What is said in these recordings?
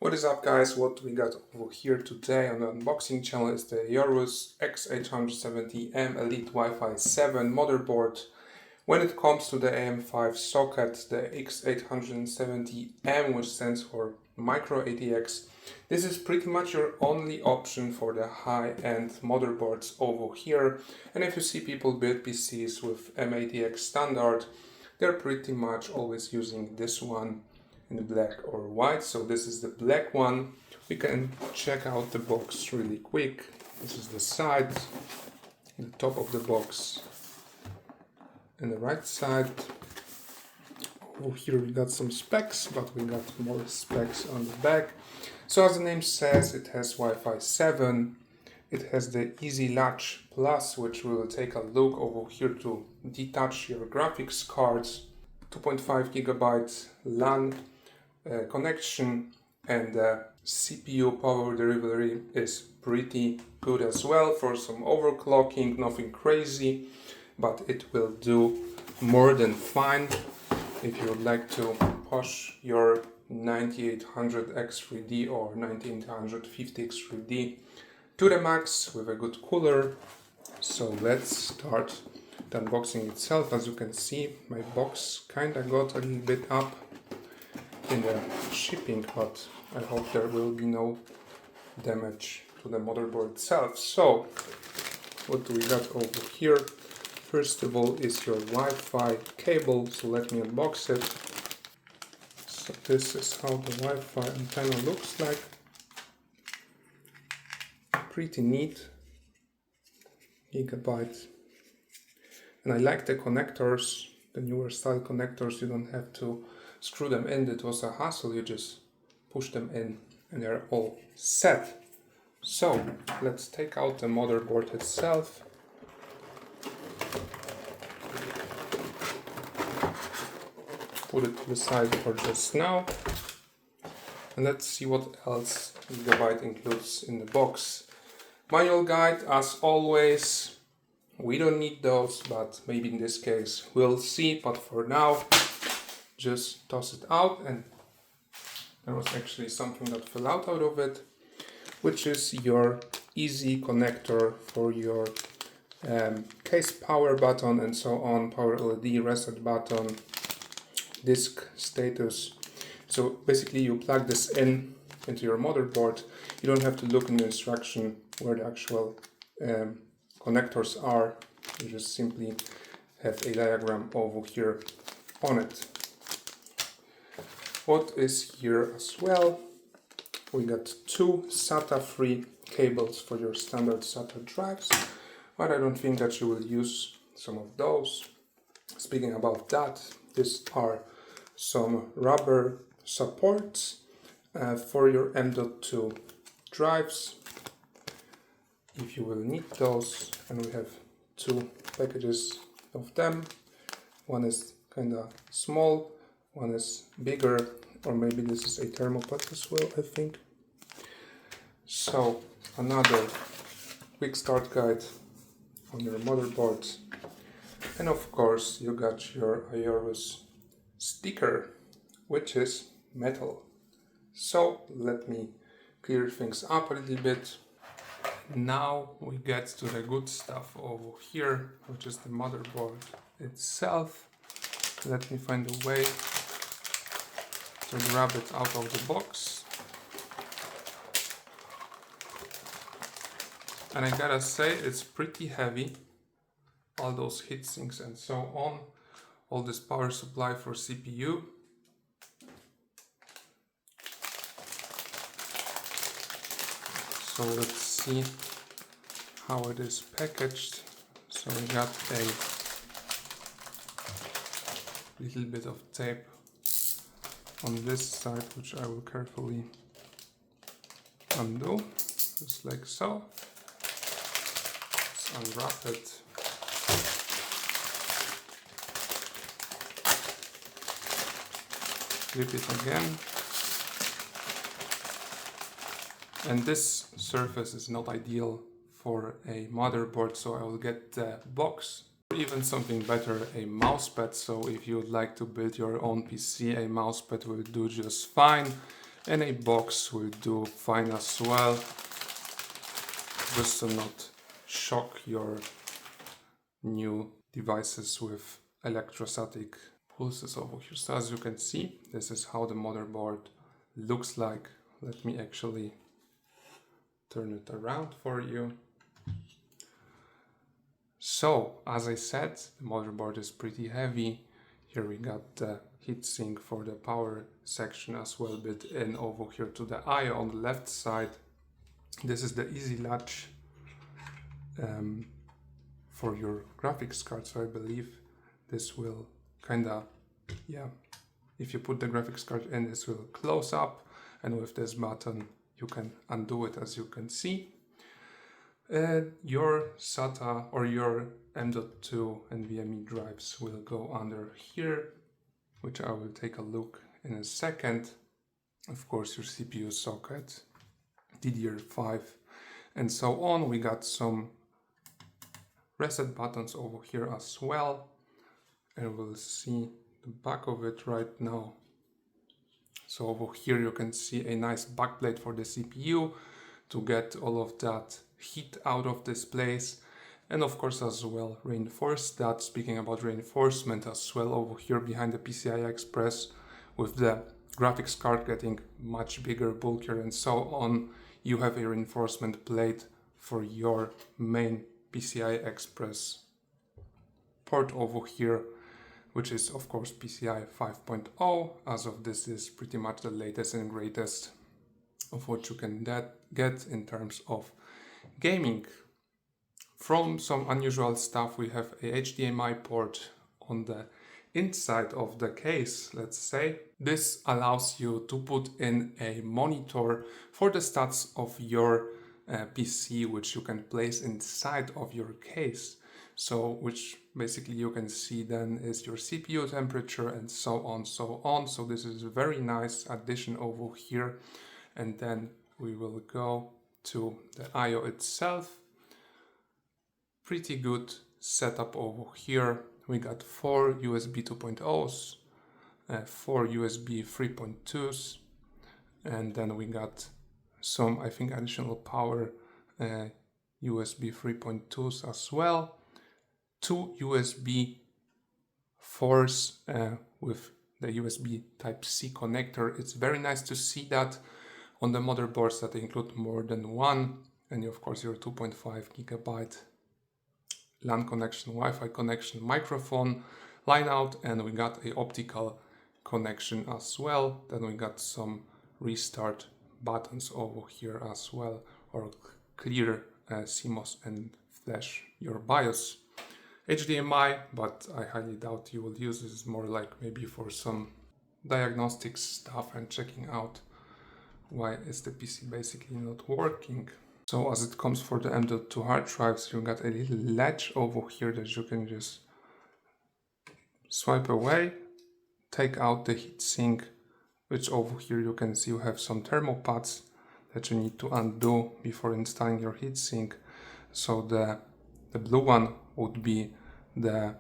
What is up, guys? What we got over here today on the unboxing channel is the AORUS X870M Elite WiFi7 motherboard. When it comes to the AM5 socket, the X870M, which stands for Micro-ATX, this is pretty much your only option for the high-end motherboards over here. And if you see people build PCs with mATX standard, they're pretty much always using this one in black or white. So this is the black one. We can check out the box really quick. This is the side, the top of the box, and the right side. Over here we got some specs, but we got more specs on the back. So as the name says, it has WiFi7. It has the Easy Latch Plus, which we will take a look over here to detach your graphics cards. 2.5 gigabyte LAN connection, and the CPU power delivery is pretty good as well for some overclocking, nothing crazy, but it will do more than fine if you would like to push your 9800 X3D or 9850 X3D to the max with a good cooler. So let's start the unboxing itself. As you can see, my box kinda got a little bit up in the shipping, but I hope there will be no damage to the motherboard itself. So what do we got over here? First of all is your Wi-Fi cable, so let me unbox it. So this is how the Wi-Fi antenna looks like. Pretty neat. Gigabyte. And I like the connectors, the newer style connectors. You don't have to screw them in. It was a hassle. You just push them in and they're all set. So let's take out the motherboard itself. Put it to the side for just now. And let's see what else Gigabyte includes in the box. Manual guide, as always. We don't need those, but maybe in this case we'll see. But for now, just toss it out. And there was actually something that fell out of it, which is your easy connector for your case power button and so on, power LED, reset button, disk status. So basically you plug this in into your motherboard. You don't have to look in the instruction where the actual connectors are. You just simply have a diagram over here on it. What is here as well? We got two SATA free cables for your standard SATA drives, but I don't think that you will use some of those. Speaking about that, these are some rubber supports for your M.2 drives, if you will need those, and we have two packages of them. One is kinda small, one is bigger, or maybe this is a thermopad as well, I think. So another quick start guide on your motherboard, and of course you got your AORUS sticker, which is metal. So let me clear things up a little bit. Now we get to the good stuff over here, which is the motherboard itself. Let me find a way to grab it out of the box. And I gotta say, it's pretty heavy. All those heatsinks and so on. All this power supply for CPU. So let's see how it is packaged. So we got a little bit of tape on this side, which I will carefully undo, just like so. Let's unwrap it. Flip it again. And this surface is not ideal for a motherboard, so I will get the box, or even something better, a mousepad. So if you would like to build your own PC, a mousepad will do just fine. And a box will do fine as well, just to not shock your new devices with electrostatic pulses over here. So as you can see, this is how the motherboard looks like. Let me actually turn it around for you. So as I said, the motherboard is pretty heavy. Here we got the heatsink for the power section as well built in over here to the I/O on the left side. This is the easy latch for your graphics card, so I believe this will kinda, yeah, if you put the graphics card in, this will close up, and with this button you can undo it, as you can see. Your SATA or your M.2 NVMe drives will go under here, which I will take a look in a second. Of course, your CPU socket, DDR5, and so on. We got some reset buttons over here as well, and we'll see the back of it right now. So over here you can see a nice backplate for the CPU to get all of that heat out of this place, and of course as well reinforce that. Speaking about reinforcement as well, over here behind the PCI Express, with the graphics card getting much bigger, bulkier and so on, you have a reinforcement plate for your main PCI Express port over here, which is of course PCI 5.0. As of this is pretty much the latest and greatest of what you can get in terms of gaming. From some unusual stuff, we have a HDMI port on the inside of the case, let's say. This allows you to put in a monitor for the stats of your PC, which you can place inside of your case. So which basically you can see then is your CPU temperature and so on. So this is a very nice addition over here. And then we will go to the I/O itself. Pretty good setup over here. We got 4 USB 2.0s, 4 USB 3.2s, and then we got some, I think, additional power USB 3.2s as well. 2 USB 4s with the USB Type-C connector. It's very nice to see that on the motherboards that include more than one, and of course your 2.5 gigabyte LAN connection, Wi-Fi connection, microphone, line out, and we got a optical connection as well. Then we got some restart buttons over here as well, or clear CMOS and flash your BIOS. HDMI, but I highly doubt you will use this, more like maybe for some diagnostic stuff and checking out why is the PC basically not working. So as it comes for the M.2 hard drives, you got a little latch over here that you can just swipe away, take out the heatsink, which over here you can see you have some thermal pads that you need to undo before installing your heatsink. So the blue one would be the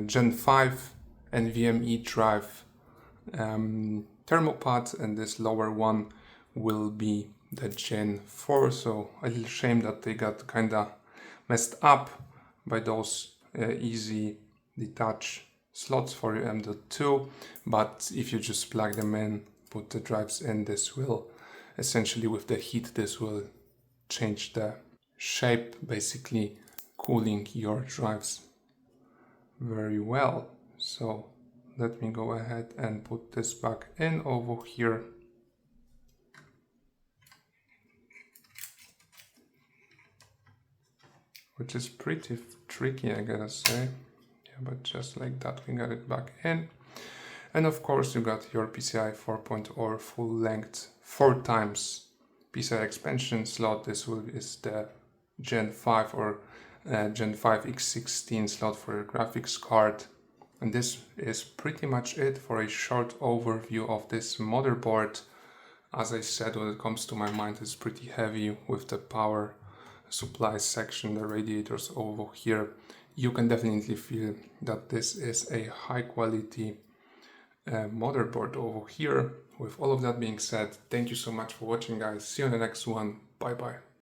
Gen 5 NVMe drive thermal pad, and this lower one will be the Gen 4. So a little shame that they got kinda messed up by those easy detach slots for your M.2, but if you just plug them in, put the drives in, this will essentially, with the heat, this will change the shape, basically cooling your drives very well. So let me go ahead and put this back in over here. Which is pretty tricky, I gotta say. Yeah, but just like that, we got it back in. And of course, you got your PCI 4.0 full length 4 times PCI expansion slot. This is the Gen 5 or Gen 5 X16 slot for your graphics card. And this is pretty much it for a short overview of this motherboard. As I said, when it comes to my mind, it's pretty heavy with the power supply section, the radiators over here. You can definitely feel that this is a high quality motherboard over here with all of that being said, thank you so much for watching, guys. See you on the next one. Bye bye.